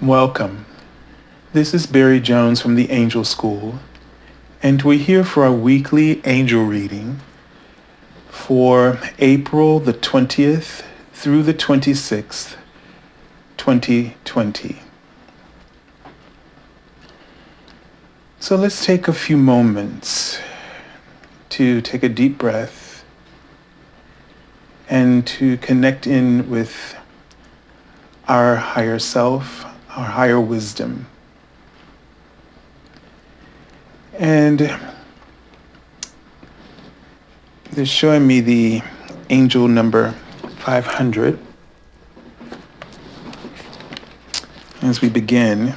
Welcome. This is Barry Jones from the Angel School, and we're here for our weekly angel reading for April the 20th through the 26th, 2020. So let's take a few moments to take a deep breath and to connect in with our higher self, our higher wisdom. And they're showing me the angel number 500 as we begin.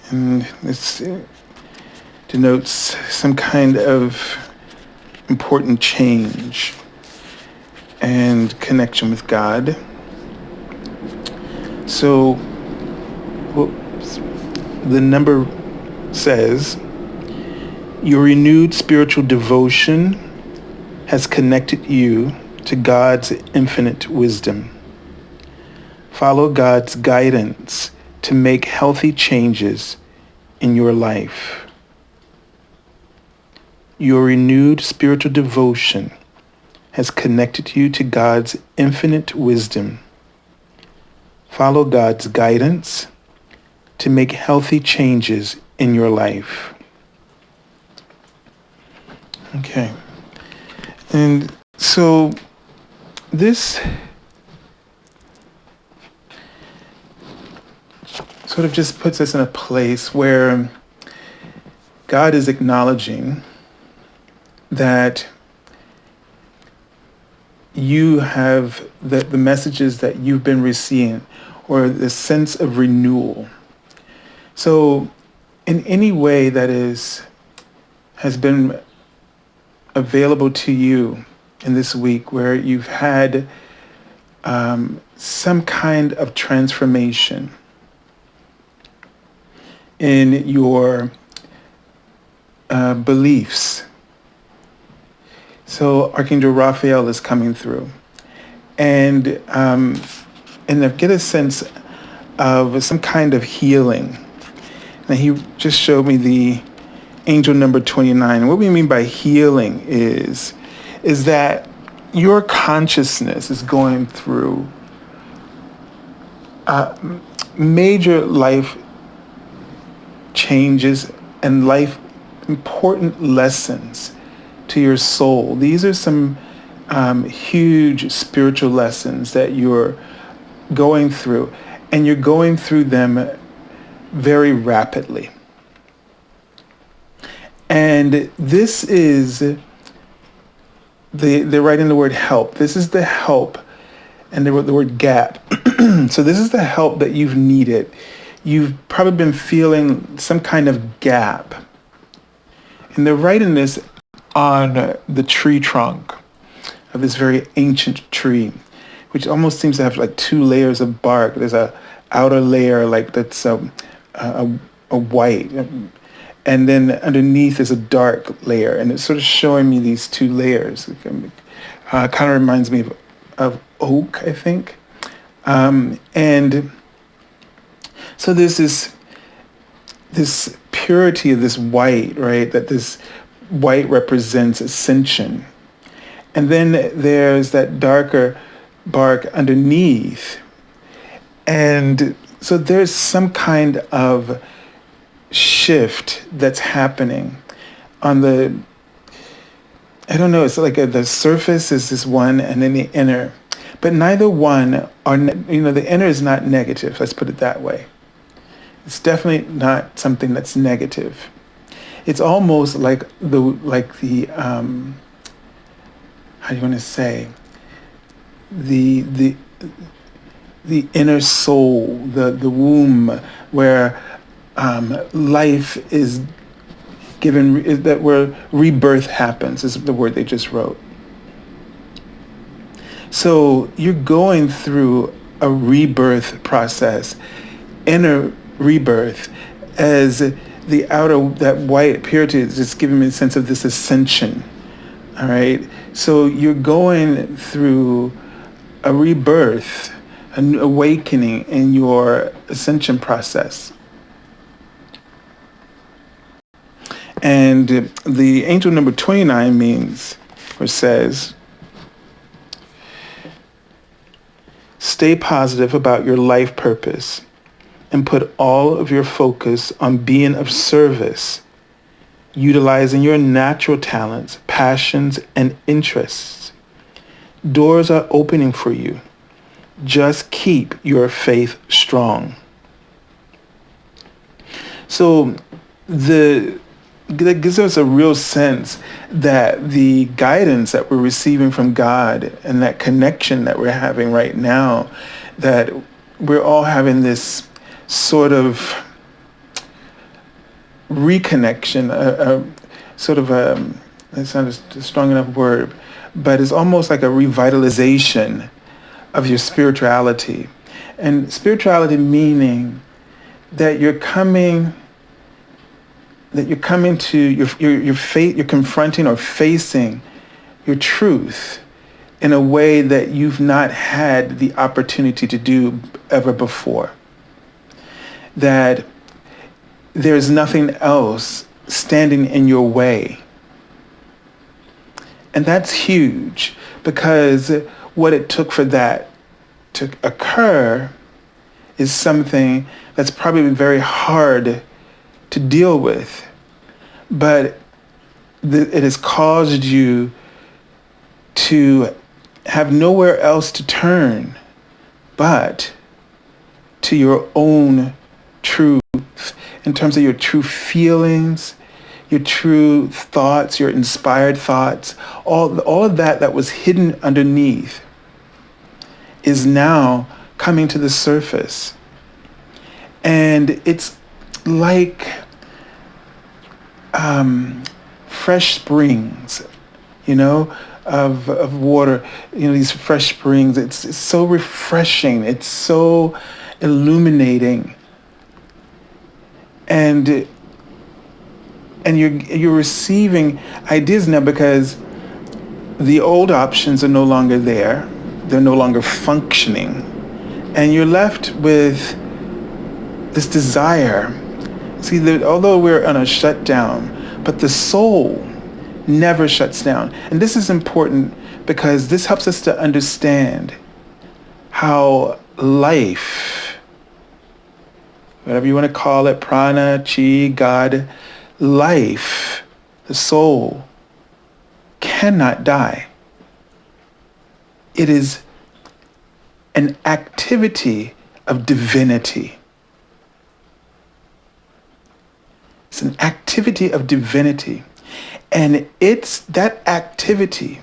And this denotes some kind of important change and connection with God. So the number says, your renewed spiritual devotion has connected you to God's infinite wisdom. Follow God's guidance to make healthy changes in your life. Your renewed spiritual devotion has connected you to God's infinite wisdom. Follow God's guidance to make healthy changes in your life. Okay. And so this sort of just puts us in a place where God is acknowledging that you have the messages that you've been receiving, or the sense of renewal. So in any way that has been available to you in this week where you've had some kind of transformation in your beliefs. So Archangel Raphael is coming through. And I get a sense of some kind of healing. And he just showed me the angel number 29. And what we mean by healing is that your consciousness is going through major life changes and life important lessons to your soul. These are some huge spiritual lessons that you're going through, and you're going through them very rapidly. And this is they're writing the word help. This is the help, and they wrote the word gap. So this is the help that you've needed. You've probably been feeling some kind of gap. And they're writing this on the tree trunk of this very ancient tree, which almost seems to have like two layers of bark. There's a outer layer like that's a white, and then underneath is a dark layer, and it's sort of showing me these two layers. Kind of reminds me of oak, I think. And so there's this purity of this white, right? That this white represents ascension. And then there's that darker bark underneath. And so there's some kind of shift that's happening on the, I don't know, it's like the surface is this one and then the inner. But neither one are, the inner is not negative, let's put it that way. It's definitely not something that's negative. It's almost like the how do you want to say, the inner soul, the womb, where life is given, that where rebirth happens, is the word they just wrote. So you're going through a rebirth process, inner rebirth, as the outer, that white purity is just giving me a sense of this ascension. All right. So you're going through a rebirth an awakening in your ascension process. And the angel number 29 means, or says, stay positive about your life purpose and put all of your focus on being of service, utilizing your natural talents, passions, and interests. Doors are opening for you. Just keep your faith strong. So that gives us a real sense that the guidance that we're receiving from God and that connection that we're having right now, that we're all having this sort of reconnection, it's not a strong enough word, but it's almost like a revitalization of your spirituality. And spirituality meaning that you're coming to your faith, you're confronting or facing your truth in a way that you've not had the opportunity to do ever before. That there's nothing else standing in your way. And that's huge, because what it took for that to occur is something that's probably very hard to deal with. But it has caused you to have nowhere else to turn but to your own truth, in terms of your true feelings, your true thoughts, your inspired thoughts. All of that was hidden underneath is now coming to the surface. And it's like fresh springs, of water, these fresh springs. It's so refreshing. It's so illuminating. And you're receiving ideas now, because the old options are no longer there. They're no longer functioning. And you're left with this desire. See, although we're on a shutdown, but the soul never shuts down. And this is important because this helps us to understand how life, whatever you want to call it, prana, chi, God, life, the soul, cannot die. It is an activity of divinity. It's an activity of divinity. And it's that activity,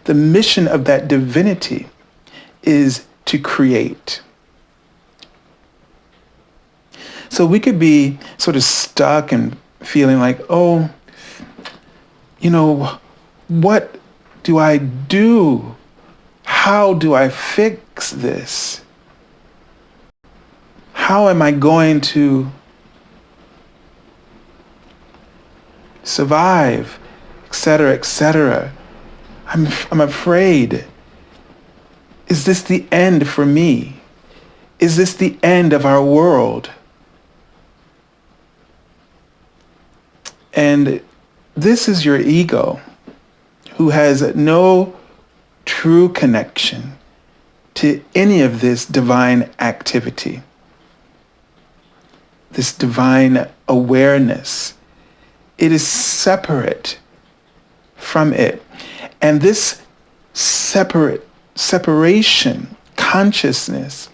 the mission of that divinity is to create. So we could be sort of stuck and feeling like, what do I do? How do I fix this? How am I going to survive, etc., etc.? I'm afraid. Is this the end for me? Is this the end of our world? And this is your ego, who has no true connection to any of this divine activity, this divine awareness. It is separate from it. And this separation, consciousness,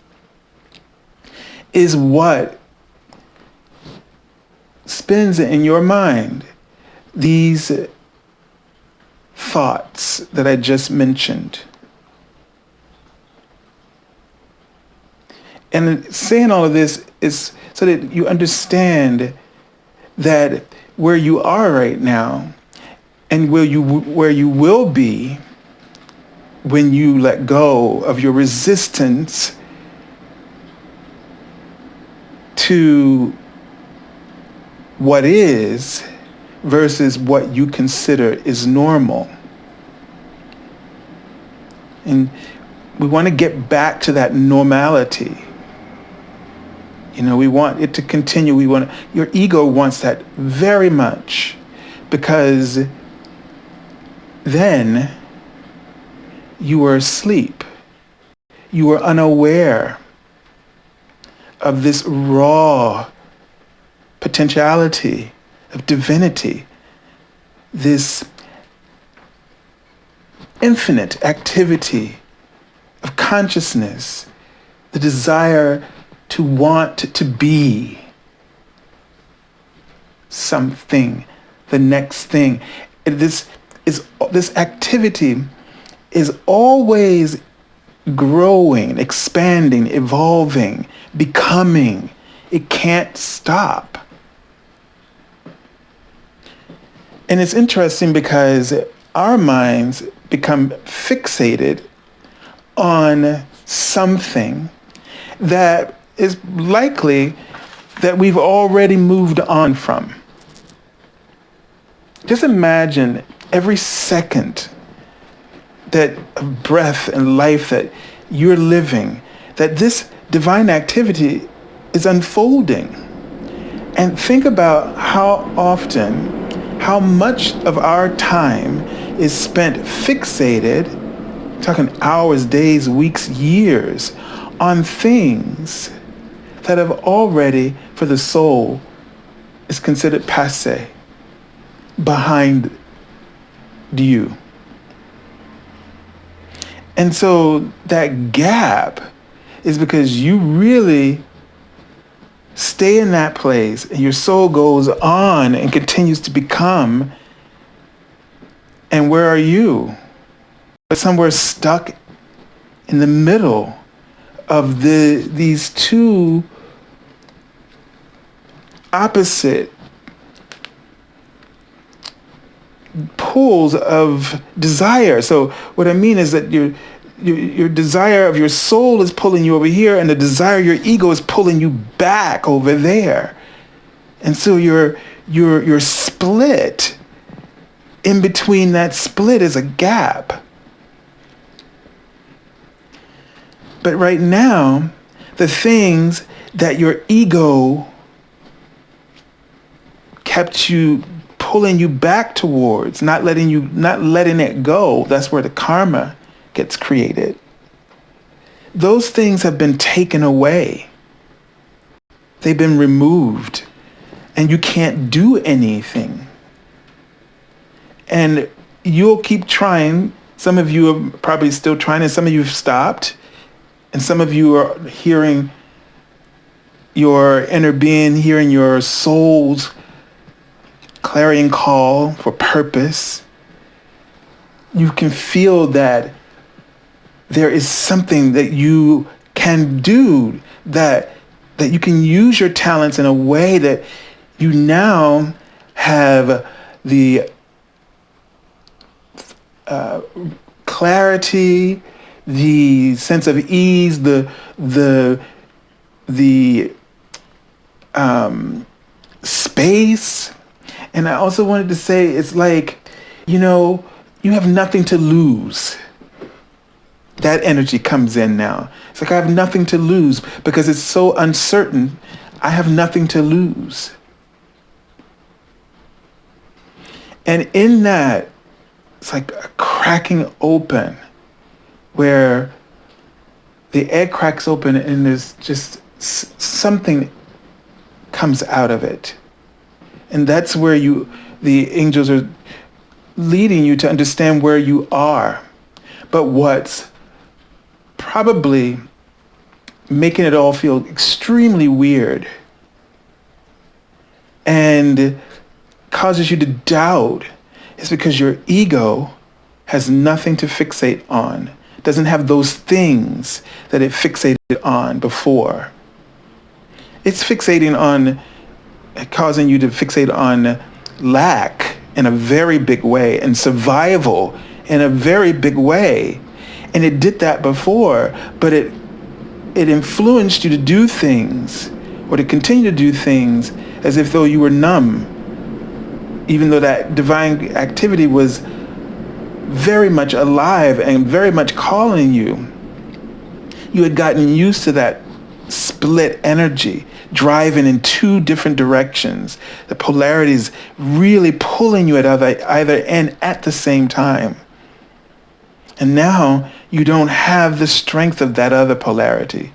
is what spins in your mind these thoughts that I just mentioned. And saying all of this is so that you understand that where you are right now and where you will be when you let go of your resistance to what is versus what you consider is normal. And We want to get back to that normality. We want it to continue. Your ego wants that very much, because then you were asleep. You were unaware of this raw potentiality of divinity, this infinite activity of consciousness, the desire to want to be something, the next thing. This activity is always growing, expanding, evolving, becoming. It can't stop. And it's interesting because our minds become fixated on something that is likely that we've already moved on from. Just imagine every second that of breath and life that you're living, that this divine activity is unfolding. And think about how much of our time is spent fixated, talking hours, days, weeks, years, on things that have already, for the soul, is considered passé, behind you. And so that gap is because you really stay in that place and your soul goes on and continues to become. And where are you? Somewhere stuck in the middle of these two opposite pools of desire. So what I mean is that your desire of your soul is pulling you over here, and the desire of your ego is pulling you back over there. And so you're split. In between that split is a gap. But right now, the things that your ego kept you pulling you back towards, not letting it go, that's where the karma gets created. Those things have been taken away. They've been removed, and you can't do anything. And you'll keep trying. Some of you are probably still trying, and some of you have stopped. And some of you are hearing your inner being, hearing your soul's clarion call for purpose. You can feel that there is something that you can do, that you can use your talents in a way that you now have the clarity, the sense of ease, the space. And I also wanted to say, it's like, you have nothing to lose. That energy comes in now. It's like I have nothing to lose because it's so uncertain. I have nothing to lose. And in that, it's like a cracking open where the egg cracks open and there's just something comes out of it. And that's where the angels are leading you to understand where you are. But what's probably making it all feel extremely weird and causes you to doubt is because your ego has nothing to fixate on, doesn't have those things that it fixated on before. It's fixating on, causing you to fixate on lack in a very big way and survival in a very big way. And it did that before, but it influenced you to do things or to continue to do things as if though you were numb, even though that divine activity was very much alive and very much calling you. you had gotten used to that split energy, driving in two different directions. The polarities really pulling you at either end at the same time. And now you don't have the strength of that other polarity.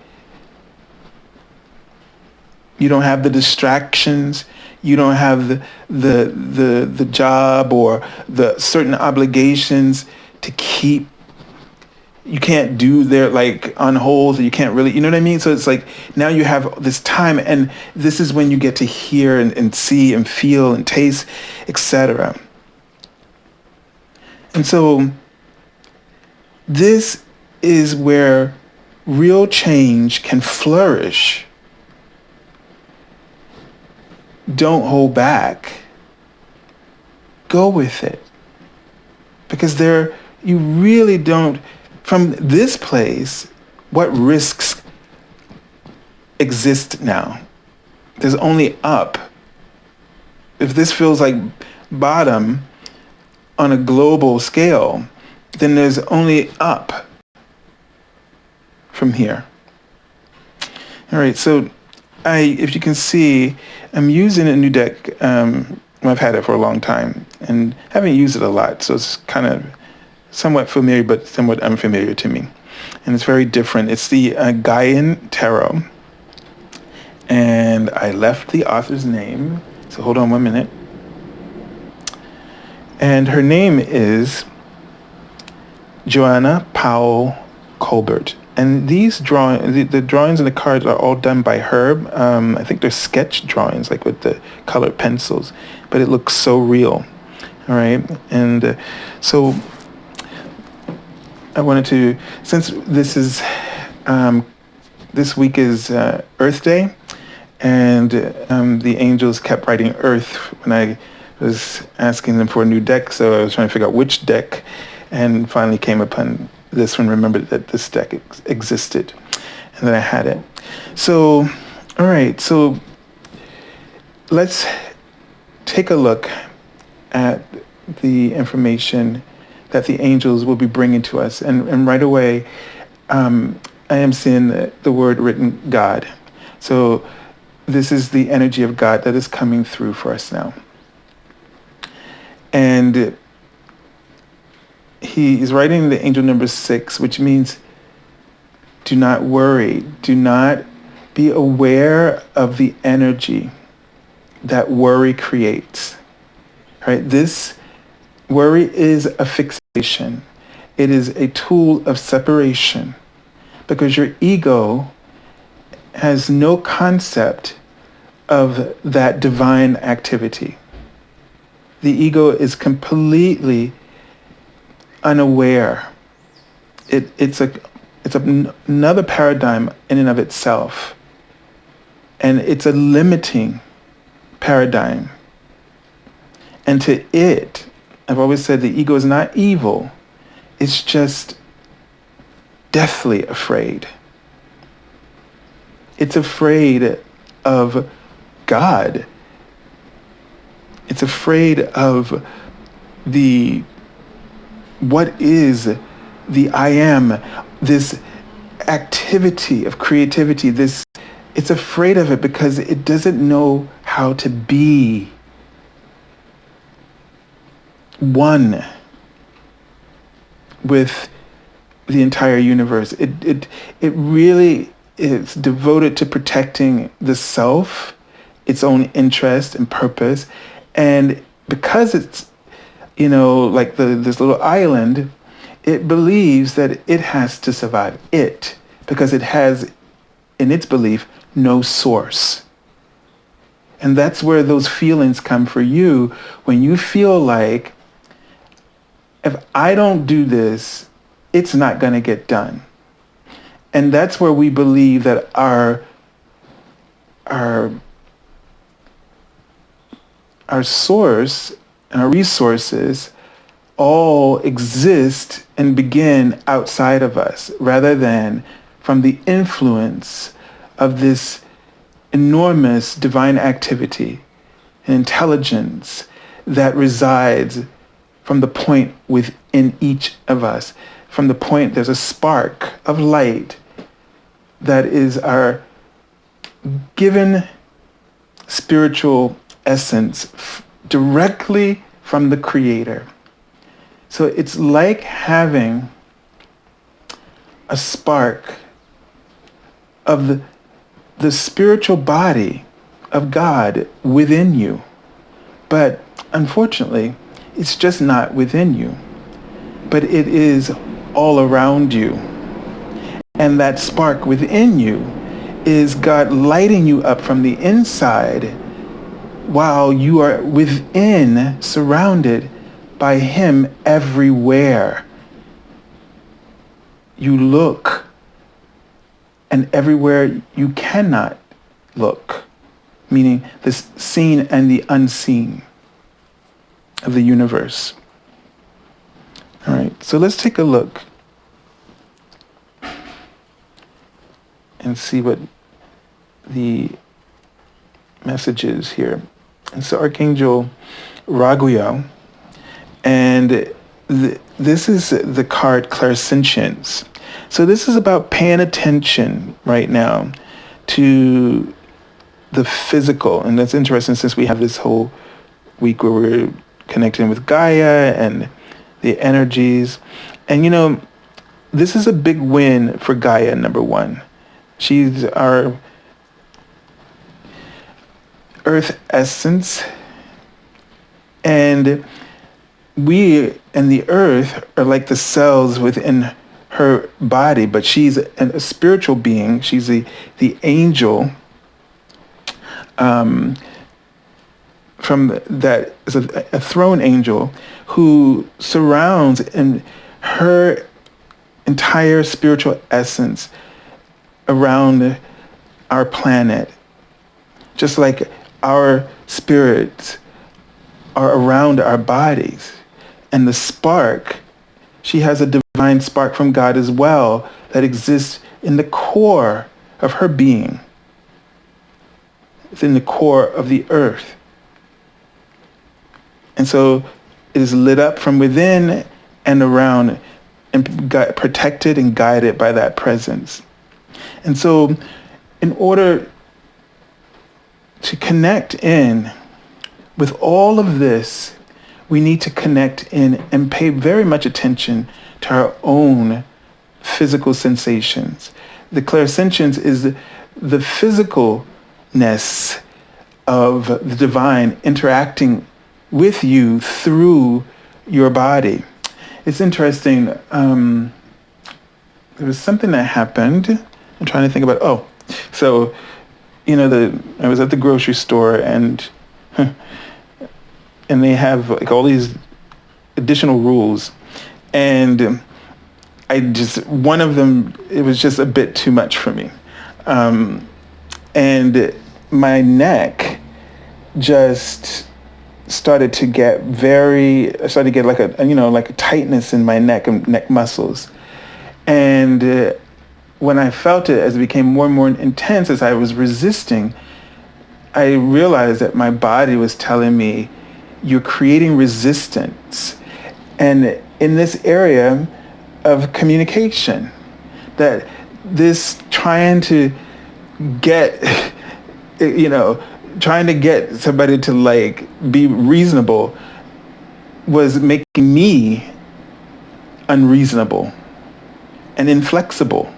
You don't have the distractions. You don't have the job or the certain obligations to keep. You can't do their on hold. You can't really, you know what I mean? So it's like now you have this time, and this is when you get to hear and see and feel and taste, etc. And so this is where real change can flourish. Don't hold back. Go with it. Because you really don't, from this place, what risks exist now? There's only up. If this feels like bottom on a global scale, then there's only up from here. All right, so if you can see, I'm using a new deck. I've had it for a long time and haven't used it a lot, so it's kind of somewhat familiar, but somewhat unfamiliar to me. And it's very different. It's the Gaian Tarot. And I left the author's name, so hold on 1 minute. And her name is Joanna Powell Colbert. And these the drawings and the cards are all done by her. I think they're sketch drawings, like with the colored pencils, but it looks so real. All right, and so I wanted to, since this is this week is Earth Day, and the angels kept writing Earth when I was asking them for a new deck, so I was trying to figure out which deck, and finally came upon this one, remembered that this deck existed, and then I had it. So, all right, so let's take a look at the information that the angels will be bringing to us. And right away, I am seeing the word written God. So this is the energy of God that is coming through for us now. And he is writing the angel number 6, which means do not worry. Do not be aware of the energy that worry creates. Right? This worry is a fixation. It is a tool of separation because your ego has no concept of that divine activity. The ego is completely unaware. It's another paradigm in and of itself. And it's a limiting paradigm. And to it, I've always said the ego is not evil. It's just deathly afraid. It's afraid of God. It's afraid of what is the I am, this activity of creativity, it's afraid of it because it doesn't know how to be one with the entire universe. It really is devoted to protecting the self, its own interest and purpose. And because it's, like this little island, it believes that it has to survive because it has, in its belief, no source. And that's where those feelings come for you when you feel like, if I don't do this, it's not going to get done. And that's where we believe that our source and our resources all exist and begin outside of us rather than from the influence of this enormous divine activity and intelligence that resides from the point within each of us. From the point, there's a spark of light that is our given spiritual essence directly from the Creator. So it's like having a spark of the spiritual body of God within you. But unfortunately, it's just not within you, but it is all around you. And that spark within you is God lighting you up from the inside while you are within, surrounded by Him everywhere. You look, and everywhere you cannot look, meaning the seen and the unseen of the universe. All right, so let's take a look and see what the message is here. It's Archangel Raphael, and this is the card Clairsentience. So this is about paying attention right now to the physical. And that's interesting since we have this whole week where we're connecting with Gaia and the energies. And you know, this is a big win for Gaia, number one. She's our earth essence. And we and the earth are like the cells within her body, but she's a spiritual being. She's the angel from that is a throne angel who surrounds in her entire spiritual essence around our planet, just like our spirits are around our bodies. And the spark, she has a divine spark from God as well that exists in the core of her being. It's in the core of the earth. And so it is lit up from within and around and protected and guided by that presence. And so in order to connect in with all of this, we need to connect in and pay very much attention to our own physical sensations. The clairsentience is the physicalness of the divine interacting with you through your body. It's interesting. There was something that happened. I'm trying to think about, so, you know, I was at the grocery store and they have like all these additional rules. And one of them, it was just a bit too much for me. And my neck just started to get like a tightness in my neck and neck muscles. And when I felt it, as it became more and more intense, as I was resisting, I realized that my body was telling me, you're creating resistance. And in this area of communication, that this trying to get, trying to get somebody to like be reasonable was making me unreasonable and inflexible,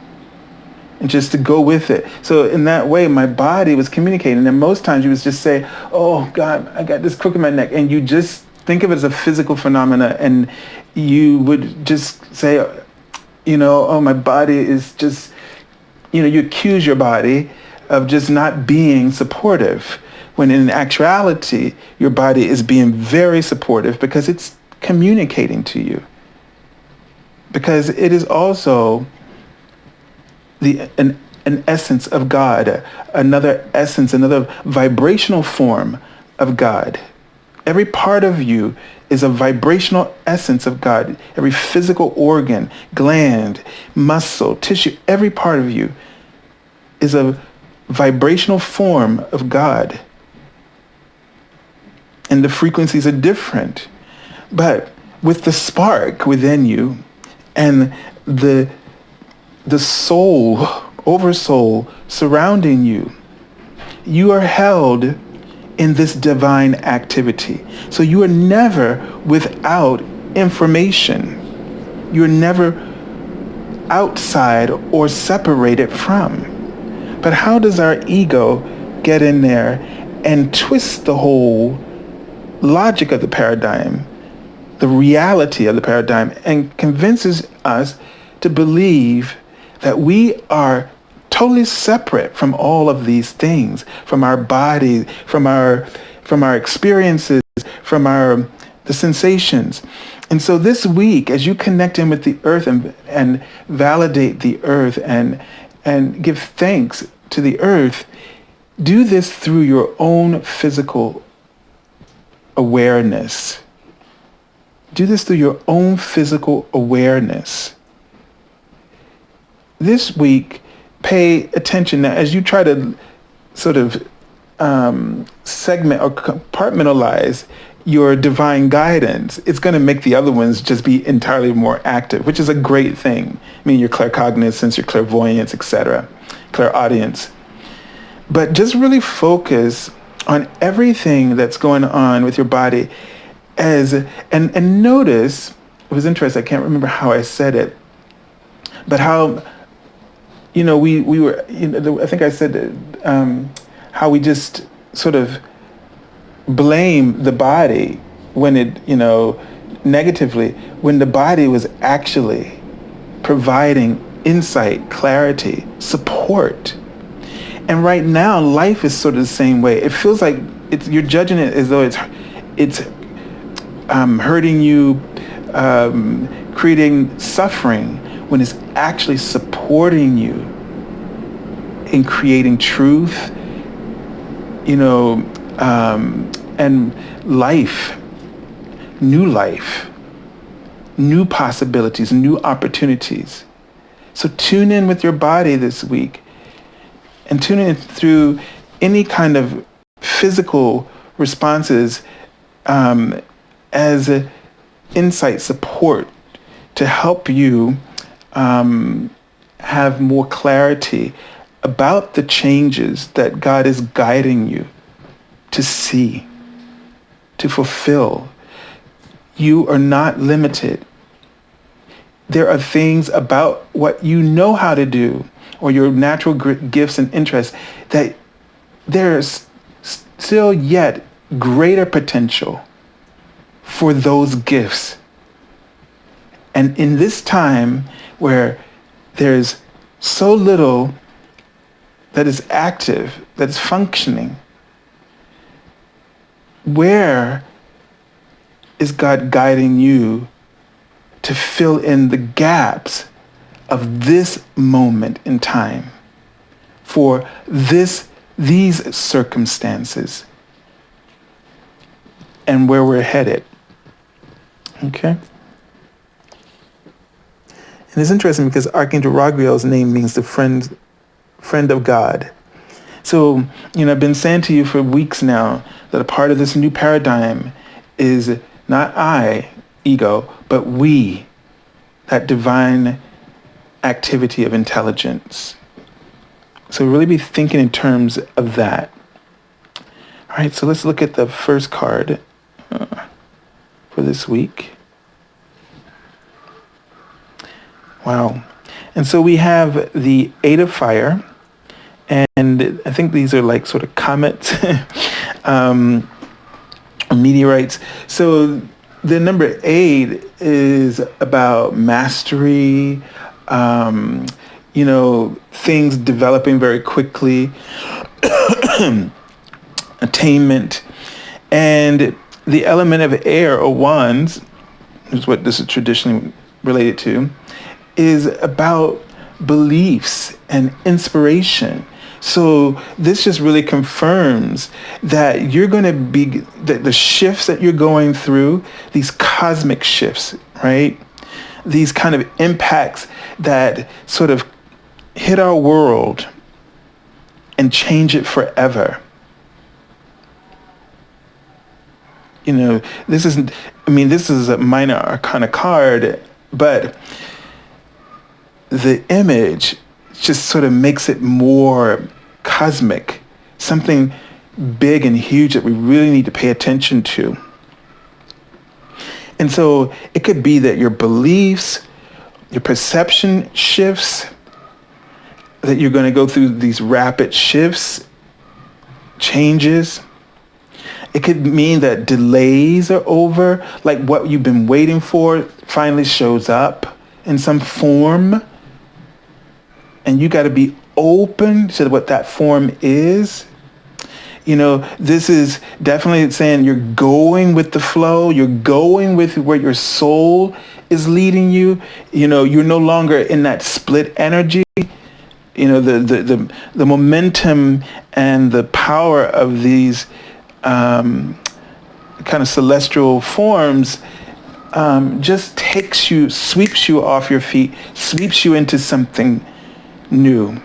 and just to go with it. So in that way, my body was communicating. And most times you would just say, oh God, I got this crook in my neck. And you just think of it as a physical phenomena. And you would just say, oh, my body is just, you accuse your body of just not being supportive. When in actuality, your body is being very supportive because it's communicating to you. Because it is also an essence of God, another essence, another vibrational form of God. Every part of you is a vibrational essence of God. Every physical organ, gland, muscle, tissue, every part of you is a vibrational form of God. And the frequencies are different. But with the spark within you and the soul oversoul surrounding you. You are held in this divine activity. So you are never without information. You're never outside or separated from. But how does our ego get in there and twist the whole logic of the paradigm, the reality of the paradigm, and convinces us to believe that we are totally separate from all of these things, from our body, from our experiences, from the sensations. And so this week, as you connect in with the earth and validate the earth and give thanks to the earth, do this through your own physical awareness. Do this through your own physical awareness. This week, pay attention now as you try to sort of segment or compartmentalize your divine guidance. It's going to make the other ones just be entirely more active, which is a great thing. I mean, your claircognizance, your clairvoyance, etc., clairaudience. But just really focus on everything that's going on with your body and notice, it was interesting, I can't remember how I said it, but how, we were, I think I said how we just sort of blame the body when it, negatively, when the body was actually providing insight, clarity, support. And right now, life is sort of the same way. It feels like you're judging it as though it's hurting you, creating suffering, when it's actually supporting you in creating truth, and life, new possibilities, new opportunities. So tune in with your body this week and tune in through any kind of physical responses as insight support to help you have more clarity about the changes that God is guiding you to see, to fulfill. You are not limited. There are things about what you know how to do or your natural gifts and interests that there's still yet greater potential for those gifts. And in this time where there's so little that is active, that is functioning, where is God guiding you to fill in the gaps of this moment in time for these circumstances and where we're headed? Okay? And it's interesting because Archangel Raphael's name means the friend of God. So, I've been saying to you for weeks now that a part of this new paradigm is not I, ego, but we, that divine activity of intelligence. So really be thinking in terms of that. All right, so let's look at the first card for this week. Wow. And so we have the Eight of Fire, and I think these are like sort of comets, meteorites. So the number 8 is about mastery, things developing very quickly, attainment. And the element of air, or wands, is what this is traditionally related to, is about beliefs and inspiration. So this just really confirms that you're going to be, the shifts that you're going through, these cosmic shifts, right? These kind of impacts that sort of hit our world and change it forever. This is a minor arcana card, but the image just sort of makes it more cosmic, something big and huge that we really need to pay attention to. And so it could be that your beliefs, your perception shifts, that you're going to go through these rapid shifts, changes. It could mean that delays are over, like what you've been waiting for finally shows up in some form. And you got to be open to what that form is. You know, this is definitely saying you're going with the flow. You're going with where your soul is leading you. You know, you're no longer in that split energy. You know, the momentum and the power of these kind of celestial forms just takes you, sweeps you off your feet, sweeps you into something new.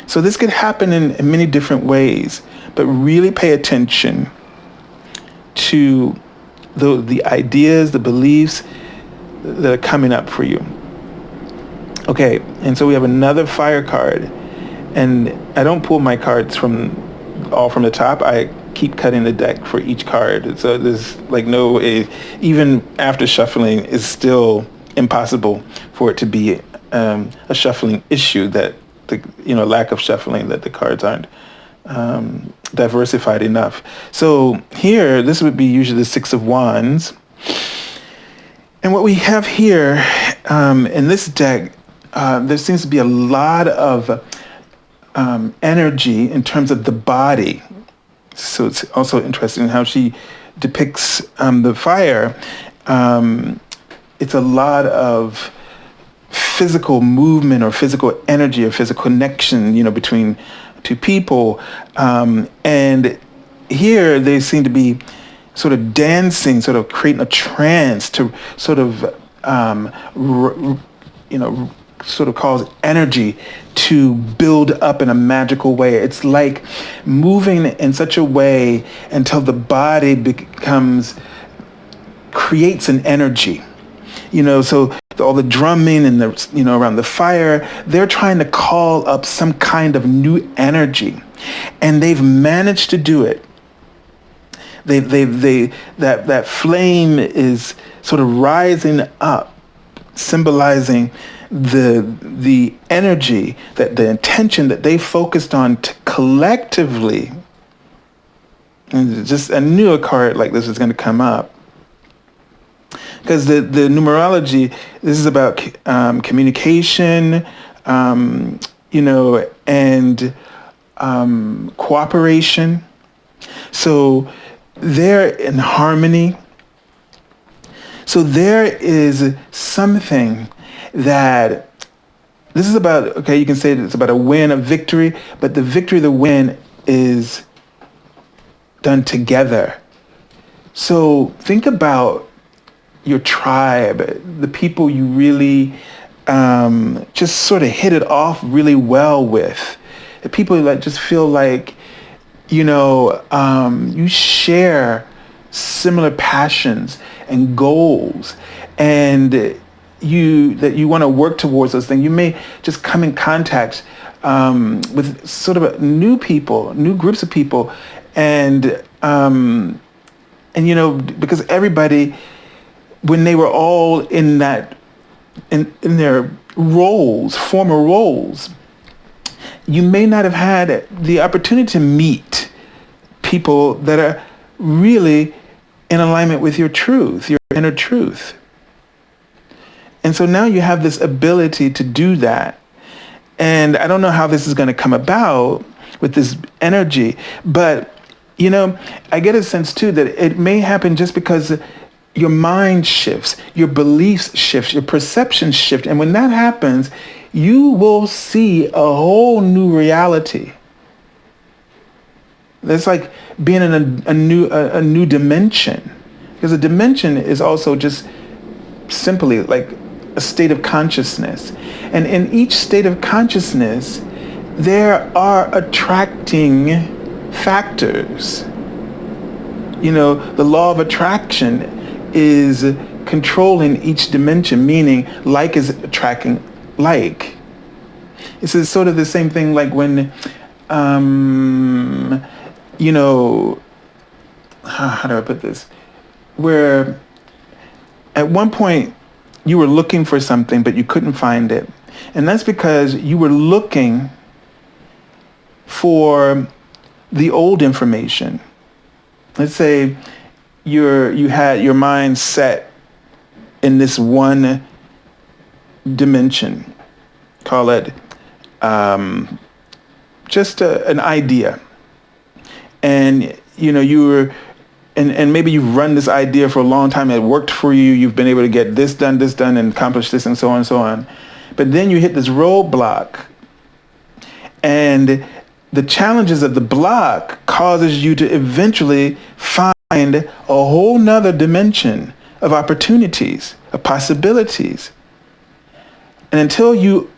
So this could happen in many different ways, but really pay attention to the ideas, the beliefs that are coming up for you. Okay, and so we have another fire card, and I don't pull my cards from the top. I keep cutting the deck for each card. So there's like no, even after shuffling, it's still impossible for it to be a shuffling issue, that lack of shuffling, that the cards aren't diversified enough. So here, this would be usually the Six of Wands. And what we have here in this deck, there seems to be a lot of energy in terms of the body. So it's also interesting how she depicts the fire. It's a lot of physical movement or physical energy or physical connection, between two people. And here they seem to be sort of dancing, sort of creating a trance to sort of, sort of cause energy to build up in a magical way. It's like moving in such a way until the body creates an energy. So all the drumming and around the fire, they're trying to call up some kind of new energy, and they've managed to do it. That flame is sort of rising up, symbolizing the energy, that the intention that they focused on collectively. And I knew a card like this was going to come up. Because the numerology, this is about communication, and cooperation. So they're in harmony. So there is something that this is about. Okay, you can say it's about a win, a victory, but the victory, the win is done together. So think about your tribe, the people you really just sort of hit it off really well with. The people that just feel like, you share similar passions and goals, and you want to work towards those things. You may just come in contact with sort of new people, new groups of people, and because everybody, when they were all in their roles, former roles, you may not have had the opportunity to meet people that are really in alignment with your truth, your inner truth. And so now you have this ability to do that. And I don't know how this is going to come about with this energy, but, I get a sense too that it may happen just because your mind shifts, your beliefs shift, your perceptions shift. And when that happens, you will see a whole new reality. That's like being in a new dimension. Because a dimension is also just simply like a state of consciousness. And in each state of consciousness, there are attracting factors. The law of attraction is controlling each dimension, meaning like is attracting like. It's sort of the same thing like when, you know, how do I put this? Where at one point you were looking for something, but you couldn't find it. And that's because you were looking for the old information. Let's say you had your mind set in this one dimension. Call it just an idea. And you were, and maybe you've run this idea for a long time. It worked for you. You've been able to get this done, and accomplish this, and so on and so on. But then you hit this roadblock, and the challenges of the block causes you to eventually find a whole nother dimension of opportunities, of possibilities. And until you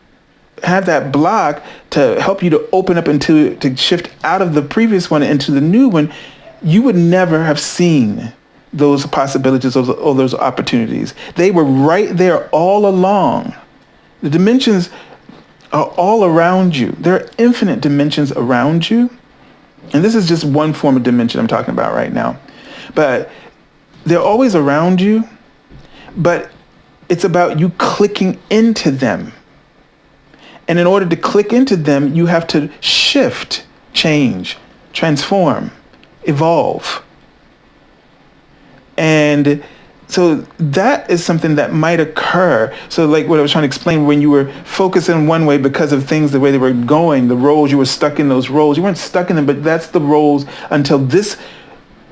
have that block to help you to open up to shift out of the previous one into the new one, you would never have seen those possibilities or those opportunities. They were right there all along. The dimensions are all around you. There are infinite dimensions around you. And this is just one form of dimension I'm talking about right now. But they're always around you, but it's about you clicking into them. And in order to click into them, you have to shift, change, transform, evolve. And so that is something that might occur. So like what I was trying to explain, when you were focusing one way because of things, the way they were going, the roles, you were stuck in those roles. You weren't stuck in them, but that's the roles until this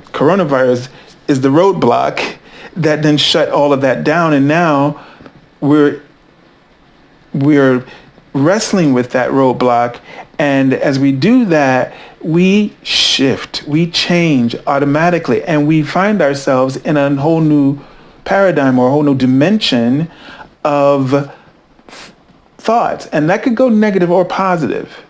coronavirus is the roadblock that then shut all of that down. And now we're wrestling with that roadblock. And as we do that, we shift, we change automatically, and we find ourselves in a whole new paradigm or a whole new dimension of thoughts. And that could go negative or positive.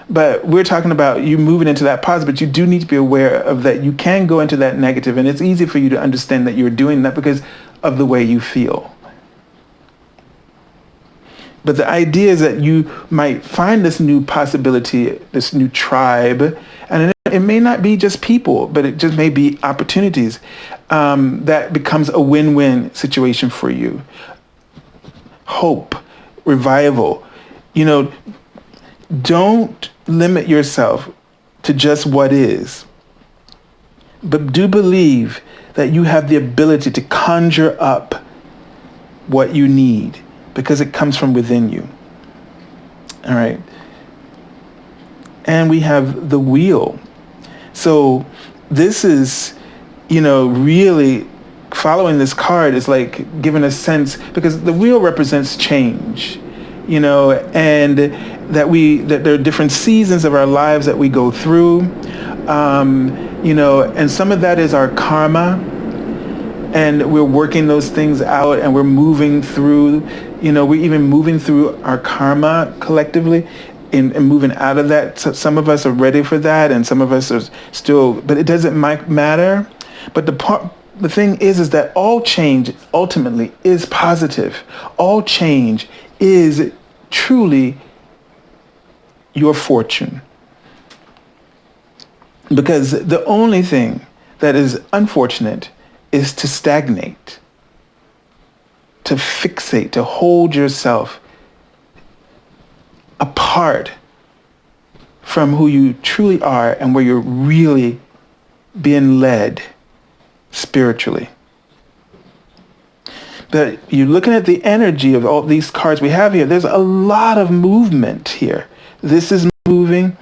But we're talking about you moving into that positive, but you do need to be aware of that. You can go into that negative, and it's easy for you to understand that you're doing that because of the way you feel. But the idea is that you might find this new possibility, this new tribe, and it may not be just people, but it just may be opportunities that becomes a win-win situation for you. Hope, revival. Don't limit yourself to just what is, but do believe that you have the ability to conjure up what you need, because it comes from within you. All right. And we have the wheel. So this is, really following this card is like giving a sense, because the wheel represents change, and that there are different seasons of our lives that we go through, and some of that is our karma. And we're working those things out, and we're moving through, we're even moving through our karma collectively and moving out of that. So some of us are ready for that, and some of us are still, but it doesn't matter. But the thing is that all change ultimately is positive. All change is truly your fortune. Because the only thing that is unfortunate is to stagnate, to fixate, to hold yourself apart from who you truly are and where you're really being led spiritually. But you're looking at the energy of all these cards we have here. There's a lot of movement here. This is moving.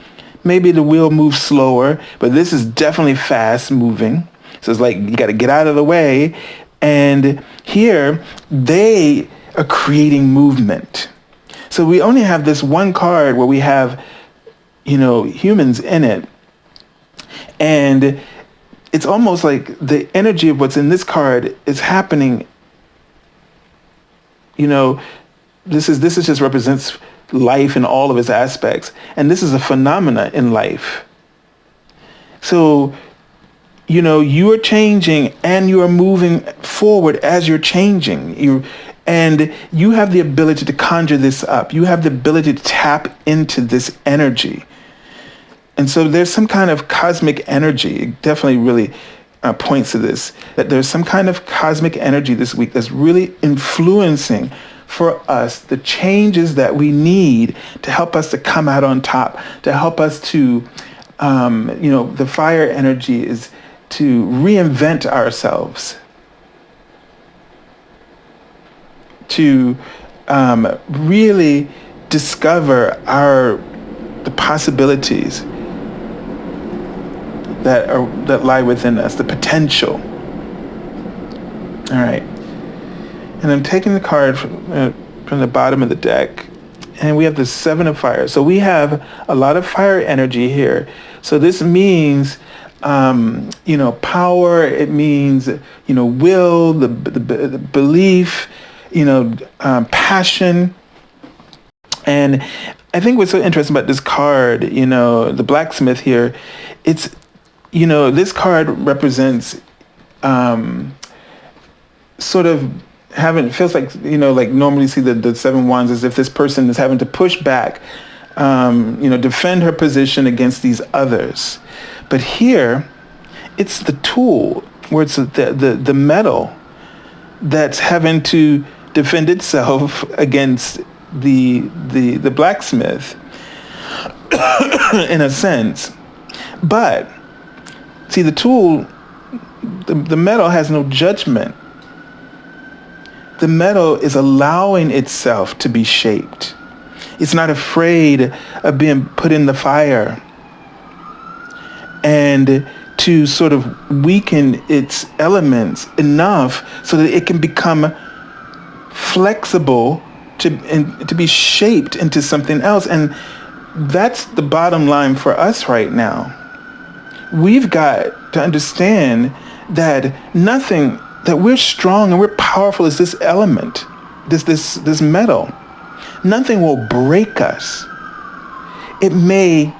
Maybe the wheel moves slower, but this is definitely fast moving. So it's like you got to get out of the way. And here they are creating movement. So we only have this one card where we have, humans in it. And it's almost like the energy of what's in this card is happening. This just represents life in all of its aspects. And this is a phenomena in life. So, you are changing and you are moving forward as you're changing. And you have the ability to conjure this up. You have the ability to tap into this energy. And so there's some kind of cosmic energy. It definitely really points to this, that there's some kind of cosmic energy this week that's really influencing for us the changes that we need to help us to come out on top, to help us to, the fire energy is to reinvent ourselves, to really discover the possibilities that lie within us, the potential. All right. And I'm taking the card from the bottom of the deck, and we have the Seven of Fire. So we have a lot of fire energy here. So this means, power. It means, will, the belief, passion. And I think what's so interesting about this card, the blacksmith here, it's, this card represents sort of feels like, like normally see the Seven Wands as if this person is having to push back, defend her position against these others. But here, it's the tool, where it's the metal that's having to defend itself against the blacksmith, in a sense. But see, the tool, the metal has no judgment. The metal is allowing itself to be shaped. It's not afraid of being put in the fire and to sort of weaken its elements enough so that it can become flexible to be shaped into something else. And that's the bottom line for us right now. We've got to understand that that we're strong and we're powerful as this element, this metal. Nothing will break us. It may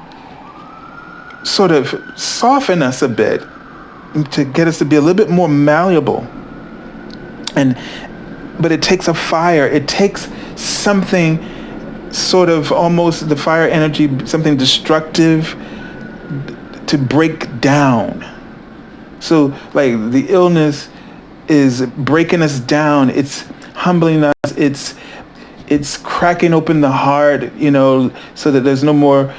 sort of soften us a bit to get us to be a little bit more malleable. But it takes a fire. It takes something sort of almost the fire energy, something destructive to break down. So like the illness is breaking us down. It's humbling us. It's cracking open the heart, so that there's no more,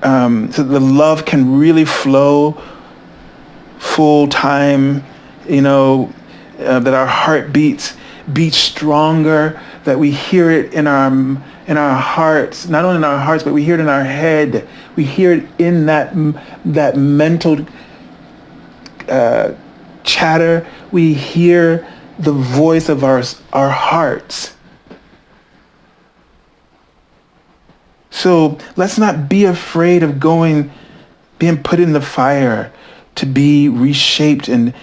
so the love can really flow full time, that our heart beats stronger, that we hear it in our hearts, not only in our hearts, but we hear it in our head. We hear it in that mental chatter. We hear the voice of our hearts. So let's not be afraid of being put in the fire, to be reshaped and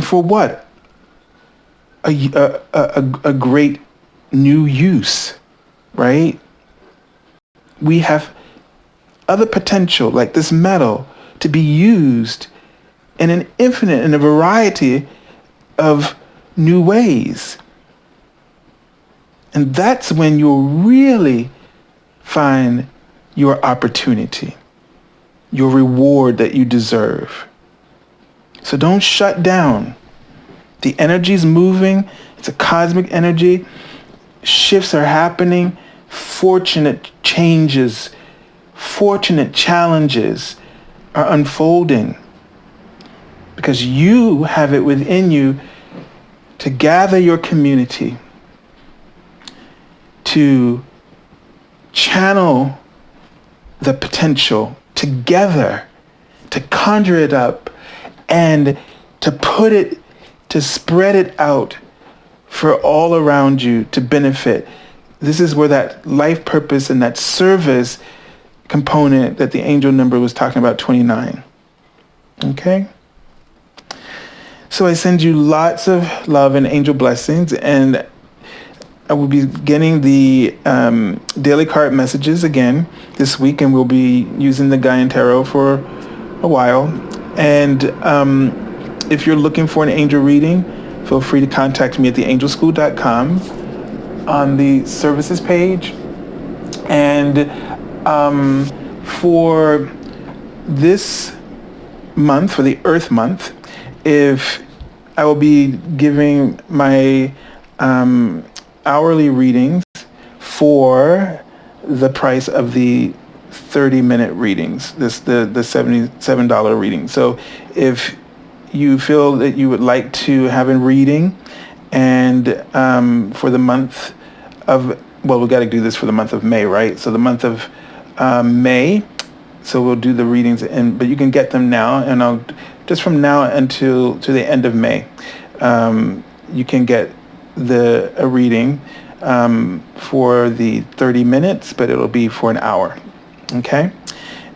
for what? A great new use, right? We have other potential, like this metal, to be used in a variety of new ways. And that's when you'll really find your opportunity, your reward that you deserve. So don't shut down. The energy's moving. It's a cosmic energy. Shifts are happening. Fortunate changes, fortunate challenges are unfolding because you have it within you to gather your community, to channel the potential together, to conjure it up, and to spread it out for all around you to benefit. This is where that life purpose and that service component that the angel number was talking about, 29. Okay? So I send you lots of love and angel blessings, and I will be getting the daily card messages again this week, and we'll be using the Gaian Tarot for a while. And if you're looking for an angel reading, feel free to contact me at theangelschool.com on the services page. And for this month, for the Earth month, if I will be giving my hourly readings for the price of the 30-minute readings, the $77 reading. So if you feel that you would like to have a reading, and for the month of, well, we got to do this for the month of May, right? So the month of May, so we'll do the readings, but you can get them now, and I'll just from now until to the end of May, you can get a reading for the 30 minutes, but it'll be for an hour, okay?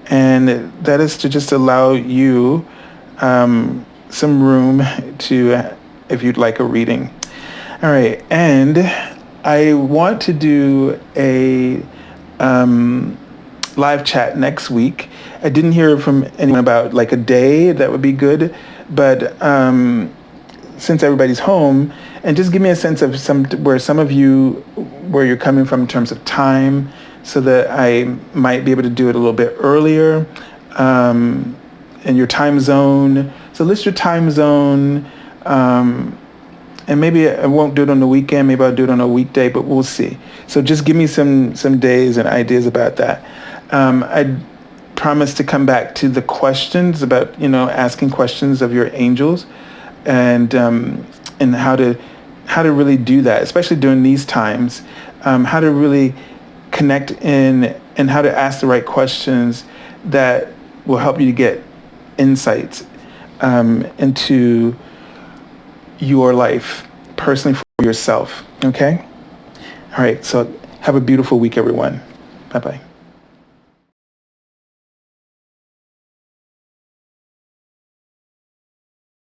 And that is to just allow you some room to, if you'd like a reading. All right, and I want to do a live chat next week. I didn't hear from anyone about like a day that would be good, but since everybody's home, and just give me a sense of where you're coming from in terms of time, so that I might be able to do it a little bit earlier, and your time zone. So list your time zone, and maybe I won't do it on the weekend. Maybe I'll do it on a weekday, but we'll see. So just give me some days and ideas about that. I promise to come back to the questions about, asking questions of your angels, and how to really do that, especially during these times. How to really connect in, and how to ask the right questions that will help you to get insights into your life personally for yourself. Okay? All right. So have a beautiful week, everyone. Bye-bye.